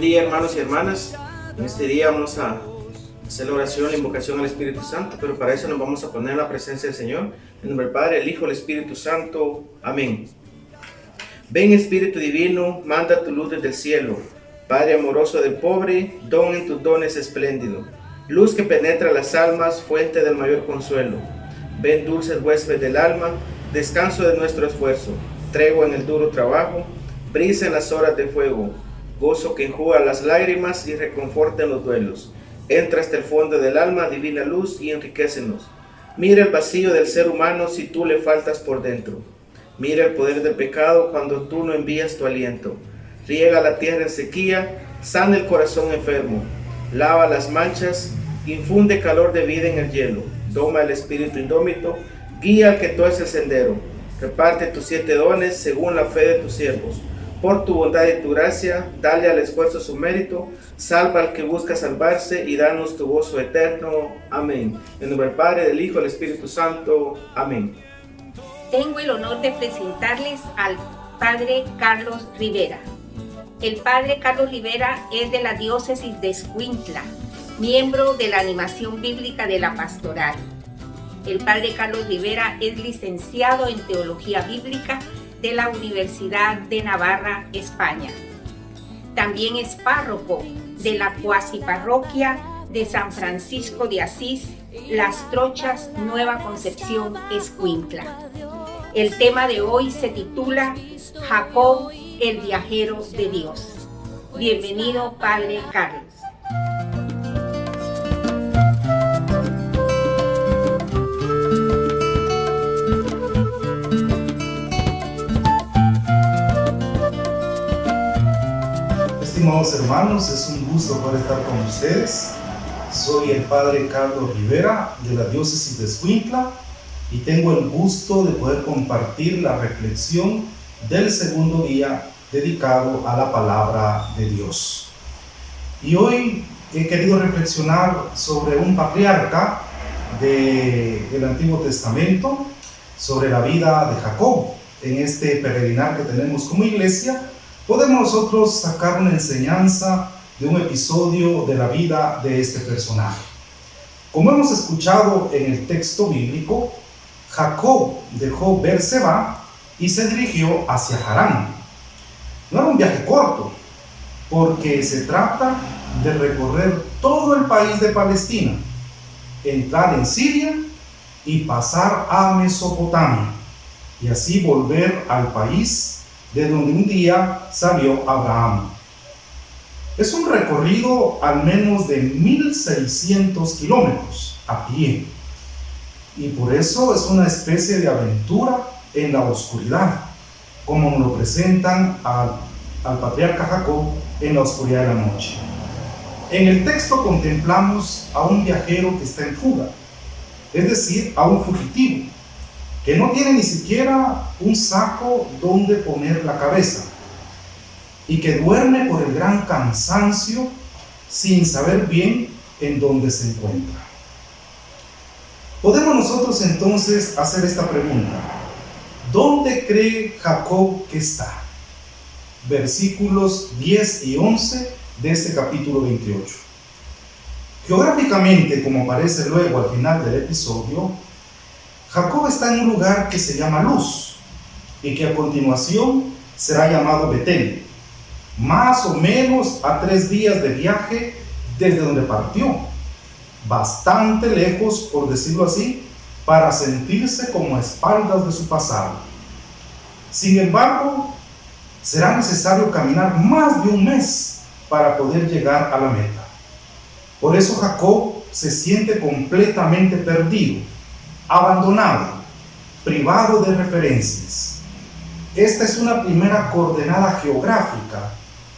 Buen día, hermanos y hermanas. En este día vamos a hacer la oración, la invocación al Espíritu Santo, pero para eso nos vamos a poner en la presencia del Señor. En nombre del Padre, el Hijo, el Espíritu Santo. Amén. Ven, Espíritu Divino, manda tu luz desde el cielo. Padre amoroso del pobre, don en tus dones espléndido. Luz que penetra las almas, fuente del mayor consuelo. Ven, dulces huéspedes del alma, descanso de nuestro esfuerzo. Tregua en el duro trabajo, brisa en las horas de fuego. Gozo que enjuga las lágrimas y reconforta en los duelos. Entra hasta el fondo del alma, divina luz, y enriquécenos. Mira el vacío del ser humano si tú le faltas por dentro. Mira el poder del pecado cuando tú no envías tu aliento. Riega la tierra en sequía, sana el corazón enfermo. Lava las manchas, infunde calor de vida en el hielo. Doma el espíritu indómito, guía al que tuerce el sendero. Reparte tus 7 dones según la fe de tus siervos. Por tu bondad y tu gracia, dale al esfuerzo su mérito, salva al que busca salvarse y danos tu gozo eterno. Amén. En nombre del Padre, del Hijo, del Espíritu Santo. Amén. Tengo el honor de presentarles al Padre Carlos Rivera. El Padre Carlos Rivera es de la diócesis de Escuintla, miembro de la animación bíblica de la pastoral. El Padre Carlos Rivera es licenciado en Teología Bíblica de la Universidad de Navarra, España. También es párroco de la cuasiparroquia de San Francisco de Asís, Las Trochas, Nueva Concepción, Escuintla. El tema de hoy se titula Jacob, el viajero de Dios. Bienvenido, Padre Carlos. Estimados hermanos, es un gusto poder estar con ustedes. Soy el Padre Carlos Rivera de la diócesis de Escuintla y tengo el gusto de poder compartir la reflexión del segundo día dedicado a la palabra de Dios. Y hoy he querido reflexionar sobre un patriarca del Antiguo Testamento, sobre la vida de Jacob. En este peregrinar que tenemos como iglesia, podemos nosotros sacar una enseñanza de un episodio de la vida de este personaje. Como hemos escuchado en el texto bíblico, Jacob dejó Berseba y se dirigió hacia Harán. No era un viaje corto, porque se trata de recorrer todo el país de Palestina, entrar en Siria y pasar a Mesopotamia, y así volver al país de donde un día salió Abraham. Es un recorrido al menos de 1600 kilómetros a pie, y por eso es una especie de aventura en la oscuridad, como nos lo presentan al patriarca Jacob en la oscuridad de la noche. En el texto contemplamos a un viajero que está en fuga, es decir, a un fugitivo, que no tiene ni siquiera un saco donde poner la cabeza y que duerme por el gran cansancio sin saber bien en dónde se encuentra. Podemos nosotros entonces hacer esta pregunta: ¿dónde cree Jacob que está? Versículos 10 y 11 de este capítulo 28. Geográficamente, como aparece luego al final del episodio, Jacob está en un lugar que se llama Luz y que a continuación será llamado Betel, más o menos a 3 días de viaje desde donde partió, bastante lejos, por decirlo así, para sentirse como a espaldas de su pasado. Sin embargo, será necesario caminar más de un mes para poder llegar a la meta. Por eso Jacob se siente completamente perdido, abandonado, privado de referencias. Esta es una primera coordenada geográfica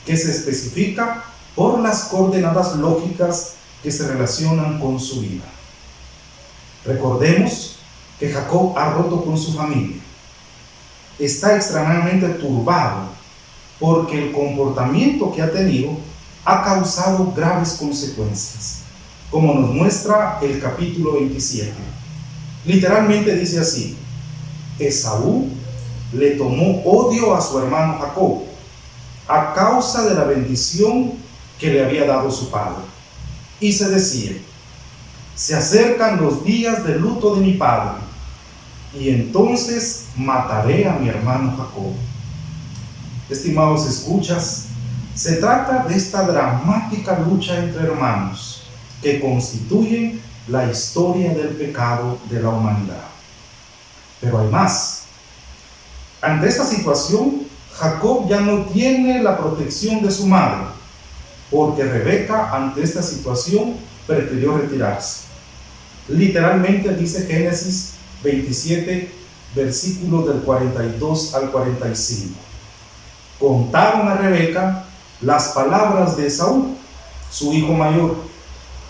que se especifica por las coordenadas lógicas que se relacionan con su vida. Recordemos que Jacob ha roto con su familia. Está extrañamente turbado porque el comportamiento que ha tenido ha causado graves consecuencias, como nos muestra el capítulo 27. Literalmente dice así: Esaú le tomó odio a su hermano Jacob a causa de la bendición que le había dado su padre. Y se decía: se acercan los días de luto de mi padre, y entonces mataré a mi hermano Jacob. Estimados escuchas, se trata de esta dramática lucha entre hermanos que constituyen la historia del pecado de la humanidad. Pero hay más. Ante esta situación, Jacob ya no tiene la protección de su madre, porque Rebeca, ante esta situación, prefirió retirarse. Literalmente dice Génesis 27, versículos del 42 al 45. Contaron a Rebeca las palabras de Esaú, su hijo mayor,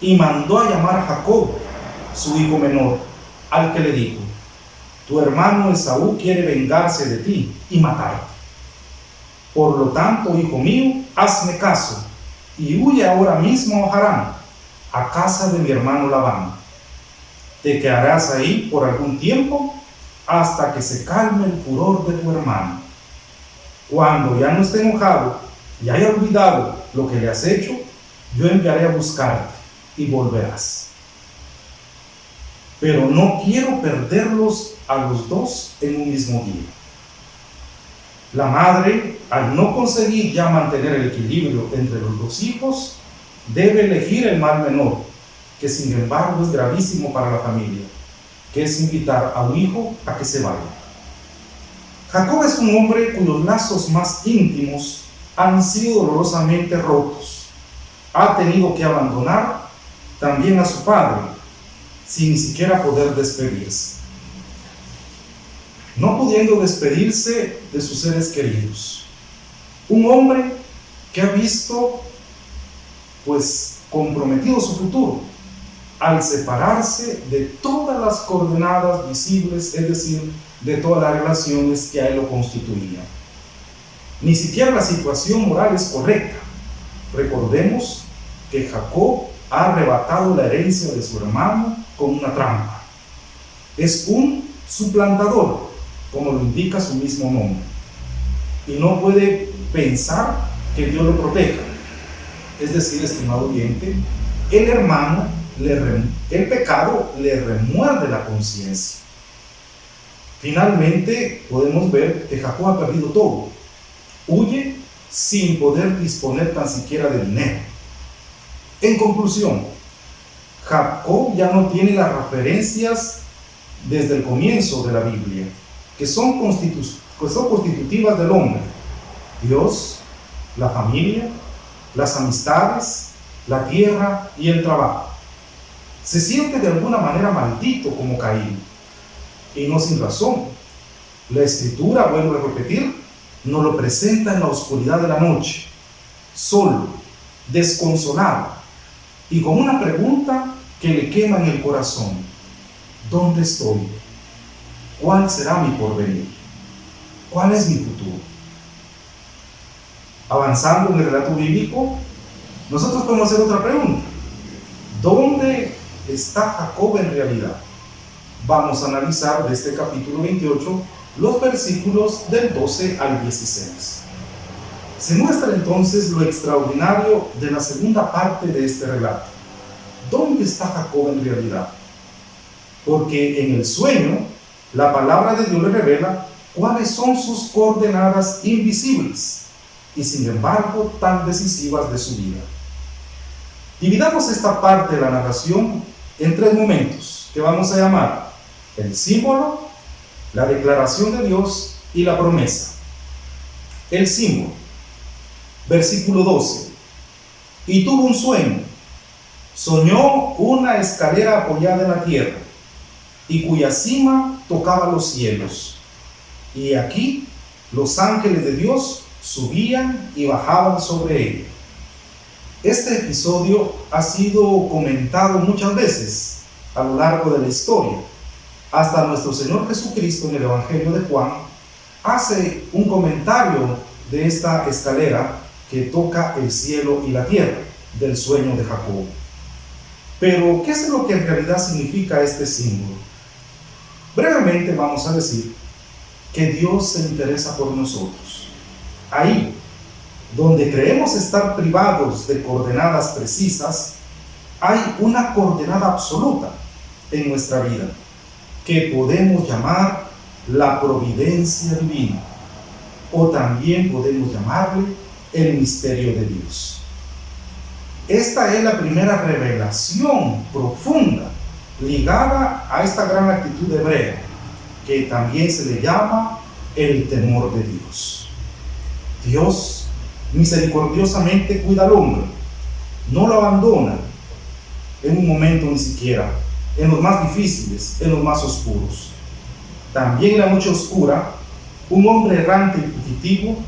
y mandó a llamar a Jacob, su hijo menor, al que le dijo: tu hermano Esaú quiere vengarse de ti y matarte. Por lo tanto, hijo mío, hazme caso y huye ahora mismo a Harán, a casa de mi hermano Labán. Te quedarás ahí por algún tiempo hasta que se calme el furor de tu hermano. Cuando ya no esté enojado y haya olvidado lo que le has hecho, yo enviaré a buscarte y volverás. Pero no quiero perderlos a los dos en un mismo día. La madre, al no conseguir ya mantener el equilibrio entre los dos hijos, debe elegir el mal menor, que sin embargo es gravísimo para la familia, que es invitar a un hijo a que se vaya. Jacob es un hombre cuyos lazos más íntimos han sido dolorosamente rotos. Ha tenido que abandonar también a su padre, sin ni siquiera poder despedirse. No pudiendo despedirse de sus seres queridos. Un hombre que ha visto, comprometido su futuro, al separarse de todas las coordenadas visibles, es decir, de todas las relaciones que a él lo constituían. Ni siquiera la situación moral es correcta. Recordemos que Jacob ha arrebatado la herencia de su hermano con una trampa. Es un suplantador, como lo indica su mismo nombre. Y no puede pensar que Dios lo proteja. Es decir, estimado oyente, el pecado le remuerde la conciencia. Finalmente, podemos ver que Jacob ha perdido todo. Huye sin poder disponer tan siquiera de dinero. En conclusión, Jacob ya no tiene las referencias desde el comienzo de la Biblia, que son constitutivas del hombre: Dios, la familia, las amistades, la tierra y el trabajo. Se siente de alguna manera maldito como Caín, y no sin razón. La Escritura, vuelvo a repetir, nos lo presenta en la oscuridad de la noche, solo, desconsolado, y con una pregunta que le quema en el corazón: ¿dónde estoy? ¿Cuál será mi porvenir? ¿Cuál es mi futuro? Avanzando en el relato bíblico, nosotros podemos hacer otra pregunta: ¿dónde está Jacob en realidad? Vamos a analizar de este capítulo 28 los versículos del 12 al 16. Se muestra entonces lo extraordinario de la segunda parte de este relato. ¿Dónde está Jacob en realidad? Porque en el sueño, la palabra de Dios le revela cuáles son sus coordenadas invisibles y sin embargo tan decisivas de su vida. Dividamos esta parte de la narración en tres momentos que vamos a llamar el símbolo, la declaración de Dios y la promesa. El símbolo, versículo 12: y tuvo un sueño, soñó una escalera apoyada en la tierra y cuya cima tocaba los cielos, y aquí los ángeles de Dios subían y bajaban sobre ella. Este episodio ha sido comentado muchas veces a lo largo de la historia. Hasta nuestro Señor Jesucristo, en el Evangelio de Juan, hace un comentario de esta escalera que toca el cielo y la tierra, del sueño de Jacob. Pero, ¿qué es lo que en realidad significa este símbolo? Brevemente vamos a decir que Dios se interesa por nosotros. Ahí, donde creemos estar privados de coordenadas precisas, hay una coordenada absoluta en nuestra vida que podemos llamar la providencia divina, o también podemos llamarle el misterio de Dios. Esta es la primera revelación profunda ligada a esta gran actitud hebrea, que también se le llama el temor de Dios. Dios misericordiosamente cuida al hombre, no lo abandona en un momento ni siquiera, en los más difíciles, en los más oscuros. También en la noche oscura, un hombre errante y fugitivo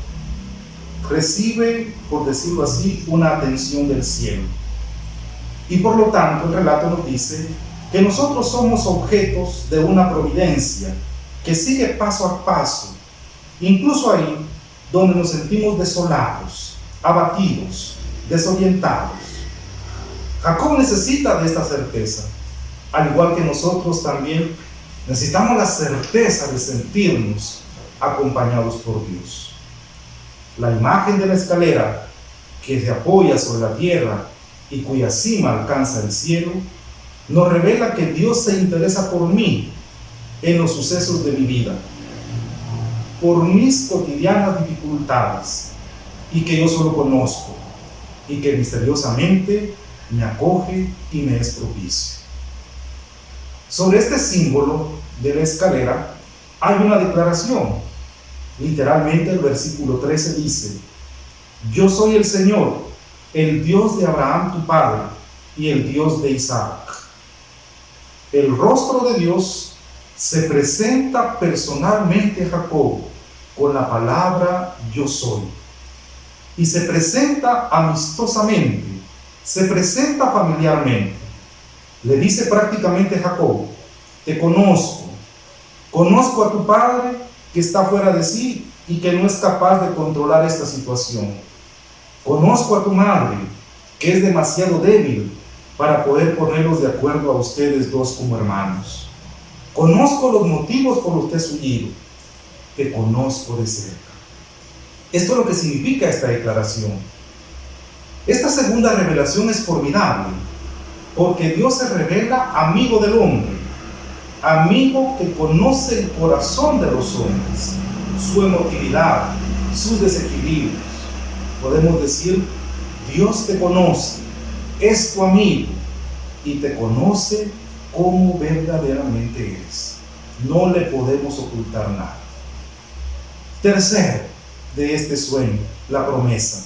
recibe, por decirlo así, una atención del cielo. Y por lo tanto, el relato nos dice que nosotros somos objetos de una providencia que sigue paso a paso, incluso ahí donde nos sentimos desolados, abatidos, desorientados. Jacob necesita de esta certeza, al igual que nosotros también necesitamos la certeza de sentirnos acompañados por Dios. La imagen de la escalera que se apoya sobre la tierra y cuya cima alcanza el cielo, nos revela que Dios se interesa por mí en los sucesos de mi vida, por mis cotidianas dificultades, y que yo solo conozco, y que misteriosamente me acoge y me es propicio. Sobre este símbolo de la escalera hay una declaración. Literalmente el versículo 13 dice: yo soy el Señor, el Dios de Abraham tu padre y el Dios de Isaac. El rostro de Dios se presenta personalmente a Jacob con la palabra yo soy, y se presenta amistosamente, se presenta familiarmente. Le dice prácticamente a Jacob: te conozco, conozco a tu padre que está fuera de sí y que no es capaz de controlar esta situación. Conozco a tu madre, que es demasiado débil para poder ponerlos de acuerdo a ustedes dos como hermanos. Conozco los motivos por los que has huido. Te conozco de cerca. Esto es lo que significa esta declaración. Esta segunda revelación es formidable, porque Dios se revela amigo del hombre, amigo que conoce el corazón de los hombres, su emotividad, sus desequilibrios. Podemos decir: Dios te conoce, es tu amigo y te conoce como verdaderamente eres. No le podemos ocultar nada. Tercero de este sueño, la promesa.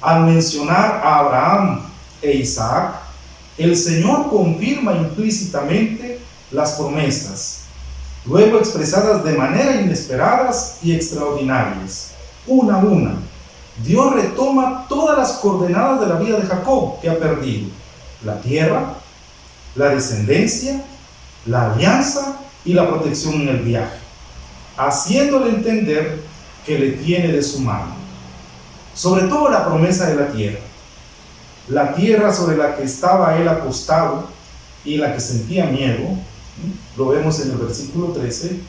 Al mencionar a Abraham e Isaac, el Señor confirma implícitamente las promesas, luego expresadas de manera inesperadas y extraordinarias, una a una. Dios retoma todas las coordenadas de la vida de Jacob que ha perdido: la tierra, la descendencia, la alianza y la protección en el viaje, haciéndole entender que le tiene de su mano. Sobre todo la promesa de la tierra sobre la que estaba él acostado y la que sentía miedo. Lo vemos en el versículo 13.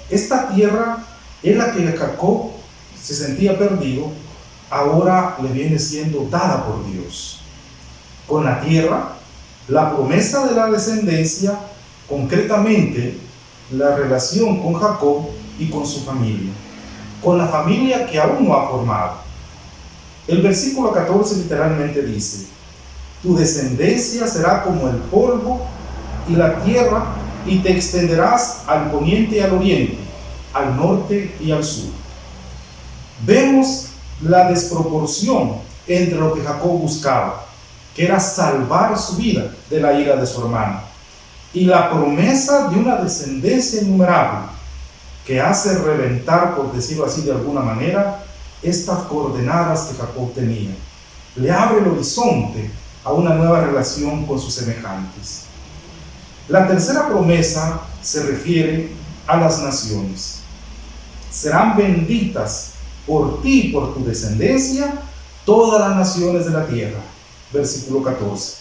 Esta tierra en la que Jacob se sentía perdido, ahora le viene siendo dada por Dios. Con la tierra, la promesa de la descendencia, concretamente la relación con Jacob y con su familia, con la familia que aún no ha formado. El versículo 14 literalmente dice: tu descendencia será como el polvo y la tierra, y te extenderás al poniente y al oriente, al norte y al sur. Vemos la desproporción entre lo que Jacob buscaba, que era salvar su vida de la ira de su hermano, y la promesa de una descendencia innumerable que hace reventar, por decirlo así de alguna manera, estas coordenadas que Jacob tenía. Le abre el horizonte a una nueva relación con sus semejantes. La tercera promesa se refiere a las naciones. Serán benditas por ti y por tu descendencia todas las naciones de la tierra. Versículo 14.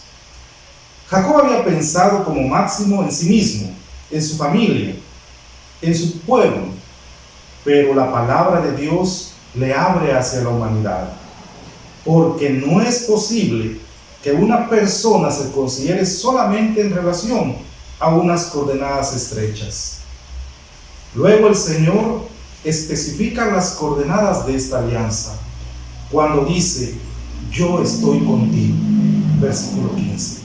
Jacob había pensado como máximo en sí mismo, en su familia, en su pueblo, pero la palabra de Dios le abre hacia la humanidad. porque no es posible que una persona se considere solamente en relación a unas coordenadas estrechas. Luego el Señor especifica las coordenadas de esta alianza cuando dice: yo estoy contigo, versículo 15.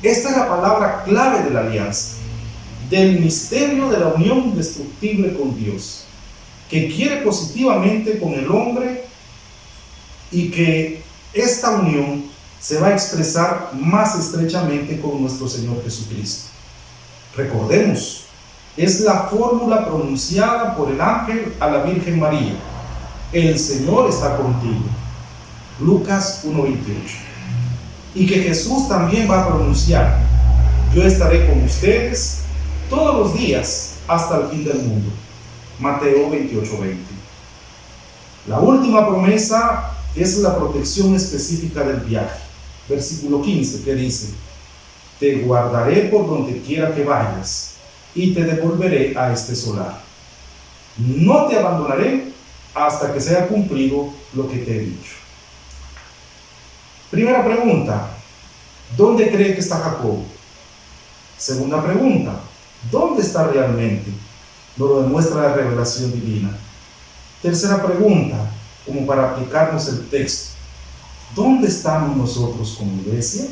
Esta es la palabra clave de la alianza, del misterio de la unión indestructible con Dios, que quiere positivamente con el hombre, y que esta unión se va a expresar más estrechamente con nuestro Señor Jesucristo. Recordemos, es la fórmula pronunciada por el ángel a la Virgen María: el Señor está contigo, Lucas 1:28. Y que Jesús también va a pronunciar: yo estaré con ustedes todos los días hasta el fin del mundo, Mateo 28:20. La última promesa es la protección específica del viaje, versículo 15, que dice: te guardaré por donde quiera que vayas y te devolveré a este solar. No te abandonaré hasta que sea cumplido lo que te he dicho. Primera pregunta: ¿dónde cree que está Jacob? Segunda pregunta: ¿dónde está realmente? Nos lo demuestra la revelación divina. Tercera pregunta, como para aplicarnos el texto: ¿dónde estamos nosotros como iglesia?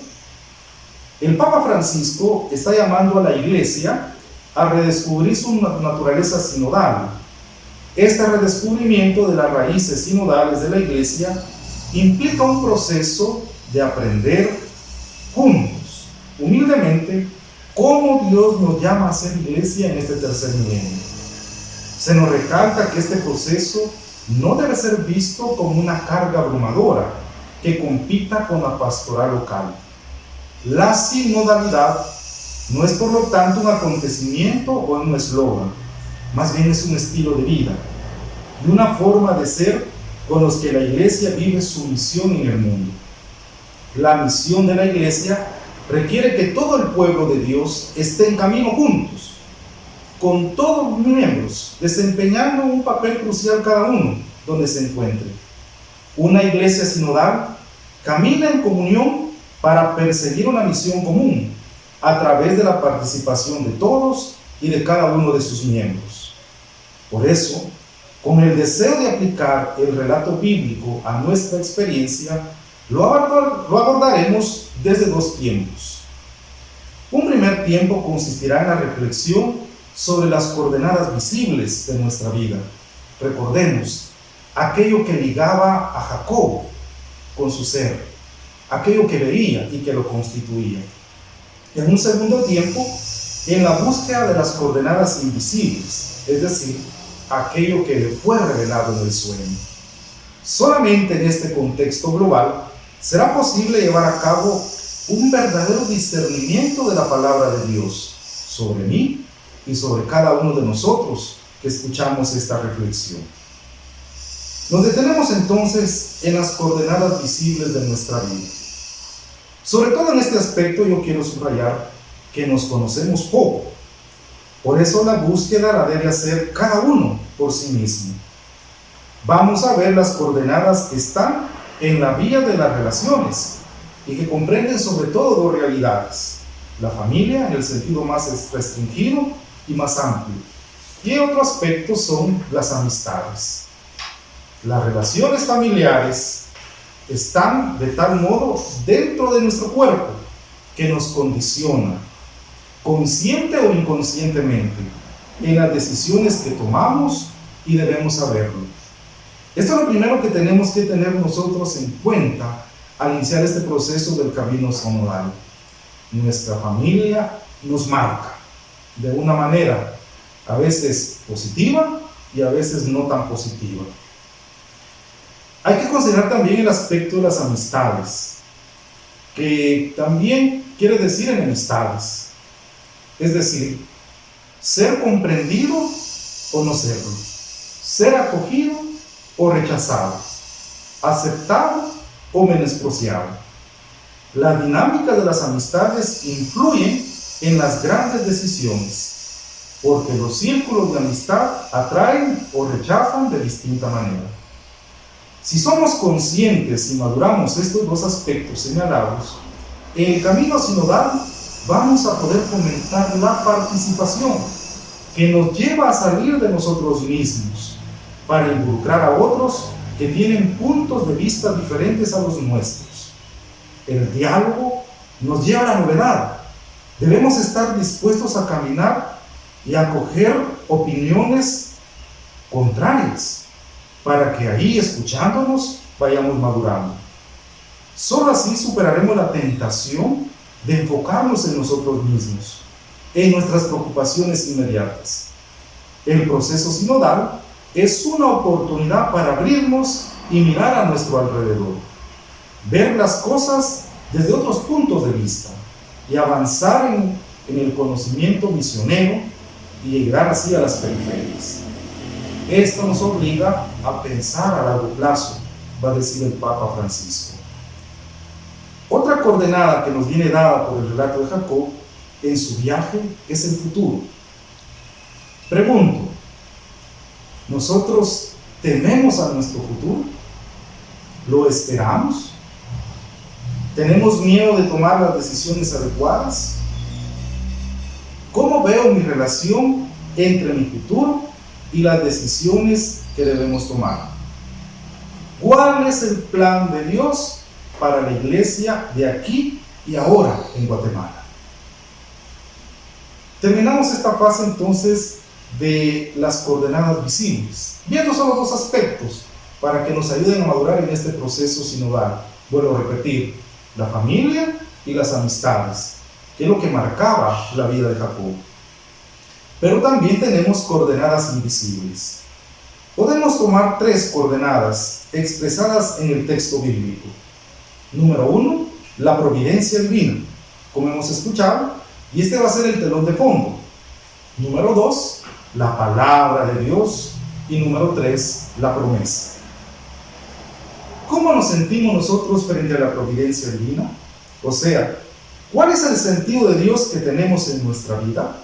El Papa Francisco está llamando a la iglesia a redescubrir su naturaleza sinodal. Este redescubrimiento de las raíces sinodales de la iglesia implica un proceso de aprender juntos, humildemente, cómo Dios nos llama a ser iglesia en este tercer milenio. Se nos recalca que este proceso no debe ser visto como una carga abrumadora que compita con la pastoral local. La sinodalidad no es, por lo tanto, un acontecimiento o un eslogan, más bien es un estilo de vida y una forma de ser con los que la iglesia vive su misión en el mundo. La misión de la iglesia requiere que todo el pueblo de Dios esté en camino juntos, con todos los miembros, desempeñando un papel crucial cada uno donde se encuentre. Una iglesia sinodal camina en comunión para perseguir una misión común a través de la participación de todos y de cada uno de sus miembros. Por eso, con el deseo de aplicar el relato bíblico a nuestra experiencia, lo abordaremos desde dos tiempos. Un primer tiempo consistirá en la reflexión sobre las coordenadas visibles de nuestra vida. Recordemos aquello que ligaba a Jacob con su ser, aquello que veía y que lo constituía. En un segundo tiempo, en la búsqueda de las coordenadas invisibles, es decir, aquello que le fue revelado en el sueño. Solamente en este contexto global será posible llevar a cabo un verdadero discernimiento de la palabra de Dios sobre mí y sobre cada uno de nosotros que escuchamos esta reflexión. Nos detenemos entonces en las coordenadas visibles de nuestra vida. Sobre todo en este aspecto yo quiero subrayar que nos conocemos poco. Por eso la búsqueda la debe hacer cada uno por sí mismo. Vamos a ver las coordenadas que están en la vía de las relaciones y que comprenden sobre todo dos realidades: la familia en el sentido más restringido y más amplio, y otro aspecto son las amistades. Las relaciones familiares están de tal modo dentro de nuestro cuerpo que nos condiciona, consciente o inconscientemente, en las decisiones que tomamos y debemos saberlo. Esto es lo primero que tenemos que tener nosotros en cuenta al iniciar este proceso del camino sinodal. Nuestra familia nos marca de una manera a veces positiva y a veces no tan positiva. Hay que considerar también el aspecto de las amistades, que también quiere decir enemistades. Es decir, ser comprendido o no serlo, ser acogido o rechazado, aceptado o menospreciado. La dinámica de las amistades influye en las grandes decisiones, porque los círculos de amistad atraen o rechazan de distinta manera. Si somos conscientes y maduramos estos dos aspectos señalados, en el camino sinodal vamos a poder fomentar la participación que nos lleva a salir de nosotros mismos para involucrar a otros que tienen puntos de vista diferentes a los nuestros. El diálogo nos lleva a la novedad. Debemos estar dispuestos a caminar y a acoger opiniones contrarias, para que ahí, escuchándonos, vayamos madurando. Solo así superaremos la tentación de enfocarnos en nosotros mismos, en nuestras preocupaciones inmediatas. El proceso sinodal es una oportunidad para abrirnos y mirar a nuestro alrededor, ver las cosas desde otros puntos de vista y avanzar en el conocimiento misionero y llegar así a las periferias. Esto nos obliga a pensar a largo plazo, va a decir el Papa Francisco. Otra coordenada que nos viene dada por el relato de Jacob en su viaje es el futuro. Pregunto, ¿nosotros tememos a nuestro futuro? ¿Lo esperamos? ¿Tenemos miedo de tomar las decisiones adecuadas? ¿Cómo veo mi relación entre mi futuro y las decisiones que debemos tomar? ¿Cuál es el plan de Dios para la iglesia de aquí y ahora en Guatemala? Terminamos esta fase entonces de las coordenadas visibles, viendo solo dos aspectos para que nos ayuden a madurar en este proceso sinodal. Vuelvo a repetir, la familia y las amistades, que es lo que marcaba la vida de Jacob. Pero también tenemos coordenadas invisibles. Podemos tomar tres coordenadas expresadas en el texto bíblico. Número 1, la providencia divina, como hemos escuchado, y este va a ser el telón de fondo. Número 2, la palabra de Dios, y número 3, la promesa. ¿Cómo nos sentimos nosotros frente a la providencia divina? O sea, ¿cuál es el sentido de Dios que tenemos en nuestra vida?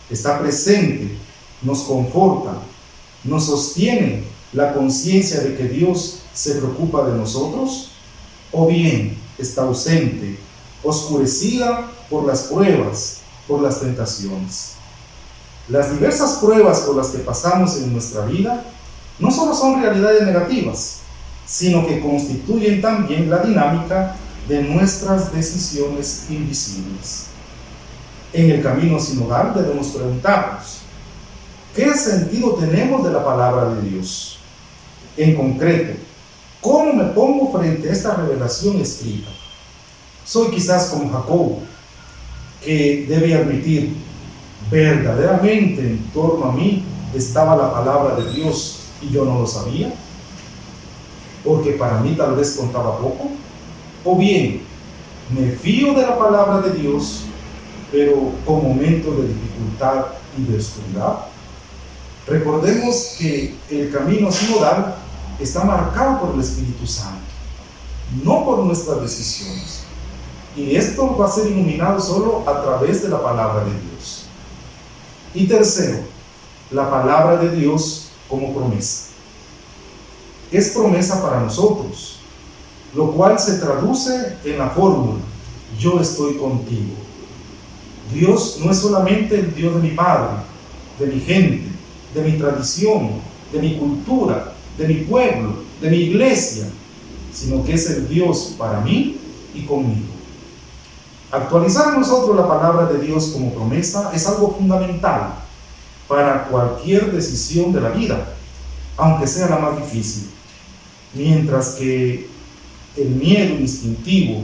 Está presente, nos conforta, nos sostiene la conciencia de que Dios se preocupa de nosotros, o bien está ausente, oscurecida por las pruebas, por las tentaciones. Las diversas pruebas por las que pasamos en nuestra vida no solo son realidades negativas, sino que constituyen también la dinámica de nuestras decisiones invisibles. En el camino sinodal debemos preguntarnos, ¿qué sentido tenemos de la palabra de Dios? En concreto, ¿cómo me pongo frente a esta revelación escrita? Soy quizás como Jacob, que debe admitir, verdaderamente en torno a mí estaba la palabra de Dios y yo no lo sabía, porque para mí tal vez contaba poco. O bien, me fío de la palabra de Dios, pero con momentos de dificultad y de oscuridad. Recordemos que el camino sinodal está marcado por el Espíritu Santo, no por nuestras decisiones. Y esto va a ser iluminado solo a través de la palabra de Dios. Y tercero, la palabra de Dios como promesa. Es promesa para nosotros, lo cual se traduce en la fórmula: yo estoy contigo. Dios no es solamente el Dios de mi padre, de mi gente, de mi tradición, de mi cultura, de mi pueblo, de mi iglesia, sino que es el Dios para mí y conmigo. Actualizar nosotros la palabra de Dios como promesa es algo fundamental para cualquier decisión de la vida, aunque sea la más difícil. Mientras que el miedo instintivo,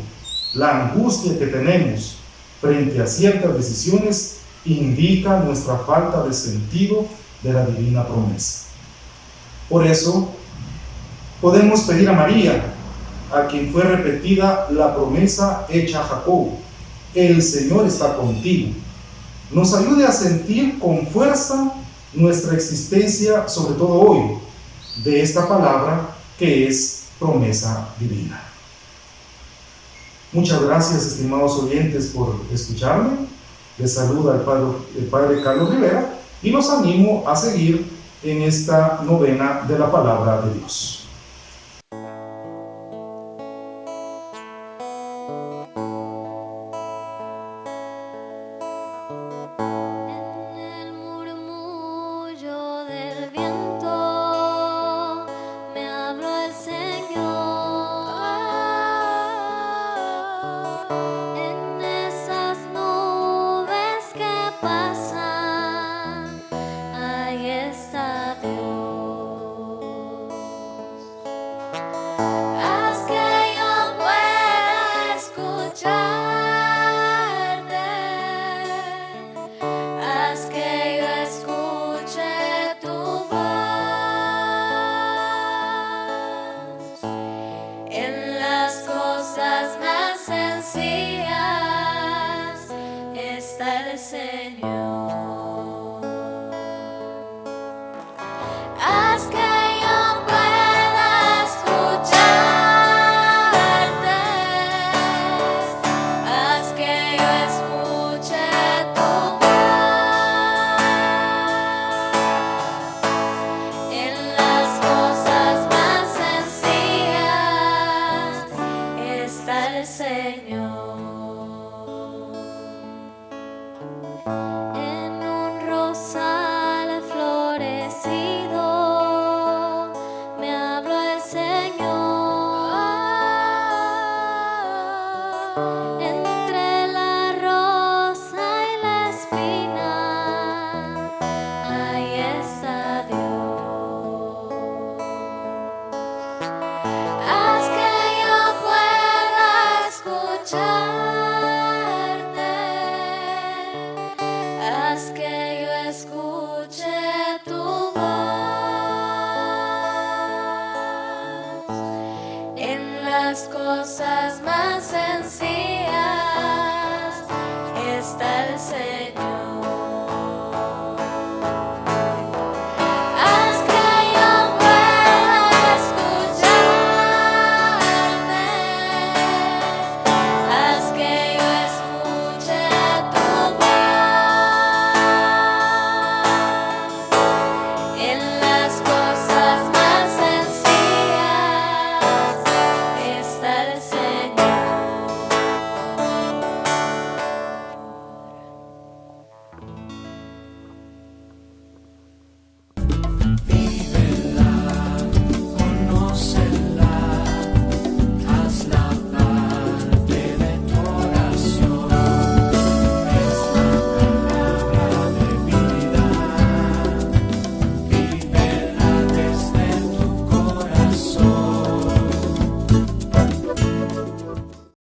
la angustia que tenemos frente a ciertas decisiones indica nuestra falta de sentido de la divina promesa. Por eso, podemos pedir a María, a quien fue repetida la promesa hecha a Jacob: el Señor está contigo, nos ayude a sentir con fuerza nuestra existencia, sobre todo hoy, de esta palabra que es promesa divina. Muchas gracias, estimados oyentes, por escucharme. Les saluda el Padre Carlos Rivera y los animo a seguir en esta novena de la palabra de Dios.